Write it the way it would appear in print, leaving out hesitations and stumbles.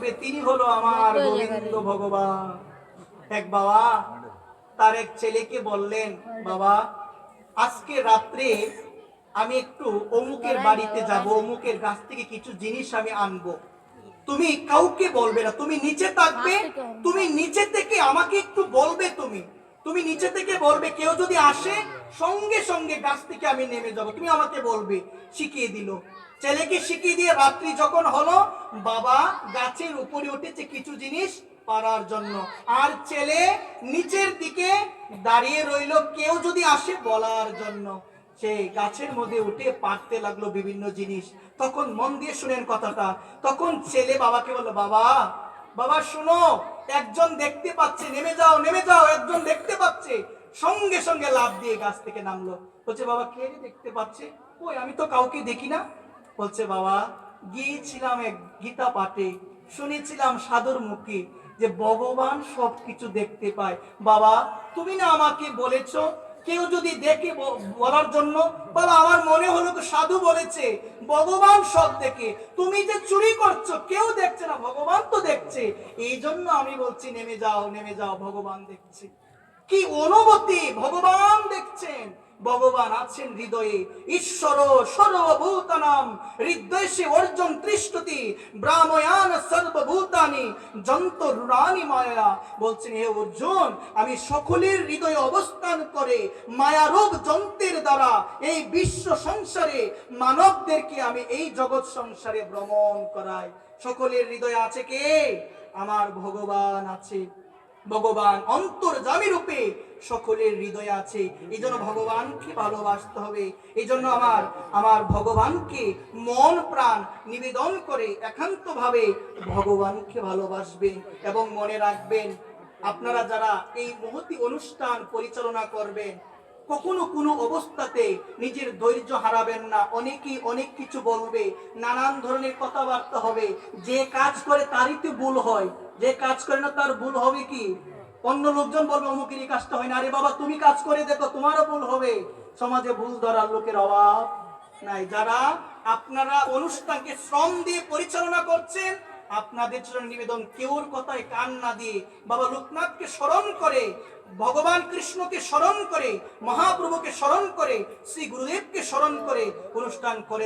রূপে, তিনি হলো আমার গোবিন্দ ভগবান। এক বাবা তার এক ছেলেকে বললেন, বাবা আজকে রাত্রে আমি একটু অমুকের বাড়িতে যাব, অমুকের গাছ থেকে কিছু জিনিস আমি আনবো, তুমি কাউকে বলবে না, তুমি নিচে থাকবে, তুমি নিচে থেকে আমাকে একটু বলবে, তুমি নিচে থেকে বলবে, কেউ যদি আসে সঙ্গে সঙ্গে গাছ থেকে আমি নেমে যাব, তুমি আমাকে বলবে। শিখিয়ে দিল, ছেলেকে শিখিয়ে দিয়ে রাত্রি যখন হলো, বাবা গাছের উপরে উঠেছে কিছু জিনিস পারার জন্য, আর ছেলে নিচের দিকে দাঁড়িয়ে রইল, কেউ যদি আসে বলার জন্য। সে গাছের মধ্যে উঠে পারতে লাগলো বিভিন্ন জিনিস। তখন মন দিয়ে শুনেন কথাটা, তখন ছেলে বাবাকে বললো, বাবা বাবা শুনো, একজন দেখতে পাচ্ছে, নেমে যাও নেমে যাও, একজন দেখতে পাচ্ছে। সঙ্গে সঙ্গে লাফ দিয়ে গাছ থেকে নামলো। বলছে, বাবা কে দেখতে পাচ্ছে? ওই আমি তো কাউকে দেখি না। বলছে, বাবা গিয়েছিলাম এক গীতা পাঠে, শুনেছিলাম সাধুর মুখে যে ভগবান সবকিছু দেখতে পায়। বাবা তুমি না আমাকে বলেছো কেউ যদি দেখে বলার জন্য, বাবা আমার মনে হলো তো সাধু বলেছে ভগবান সব দেখে, তুমি যে চুরি করছো কেউ দেখছে না, ভগবান তো দেখছে, এই জন্য আমি বলছি নেমে যাও নেমে যাও, ভগবান দেখছে। কি অনুভূতি, ভগবান দেখছেন, ভগবান আছেন হৃদয়ে। ঈশ্বর সর্বভূতানাম হৃদয়ে অর্জুন তৃষ্ণতি ব্রাহ্ময়ান সর্বভূতানি যন্তরুরানি মায়া। বলছেন, হে অর্জুন, আমি সকলের হৃদয়ে অবস্থান করে মায়ারূপ যন্ত্রের দ্বারা এই বিশ্ব সংসারে মানবদেরকে আমি এই জগৎ সংসারে ভ্রমণ করাই। সকলের হৃদয়ে আছে কে? আমার ভগবান আছে। ভগবান অন্তর্যামী রূপে সকলের হৃদয়ে আছে। এই জন্য ভগবানকে ভালোবাসতে হবে। এই জন্য আমার ভগবানকে মন প্রাণ নিবেদন করে একান্ত ভাবে ভগবানকে ভালোবাসবেন। এবং মনে রাখবেন, আপনারা যারা এই মহতি অনুষ্ঠান পরিচালনা করবেন, কখনো কোনো অবস্থাতে নিজের ধৈর্য হারাবেন না। অনেকেই অনেক কিছু বলবে, নানান ধরনের কথাবার্তা হবে। যে কাজ করে তারই তো ভুল হয়, যে কাজ করে না তার ভুল হবে কি? অন্য লোকজন বলবে অমুকের এই কাজটা হয় না, আরে বাবা তুমি কাজ করে দেখো, তোমারও ভুল হবে। সমাজে ভুল ধরার লোকের অভাব নাই। যারা আপনারা অনুষ্ঠানকে শ্রম দিয়ে পরিচালনা করছেন, আপনাদের জন্য নিবেদন, কেউর কথায় কান না দিয়ে বাবা লোকনাথকে স্মরণ করে, ভগবান কৃষ্ণকে স্মরণ করে, মহাপ্রভুকে স্মরণ করে, শ্রী গুরুদেবকে স্মরণ করে অনুষ্ঠান করে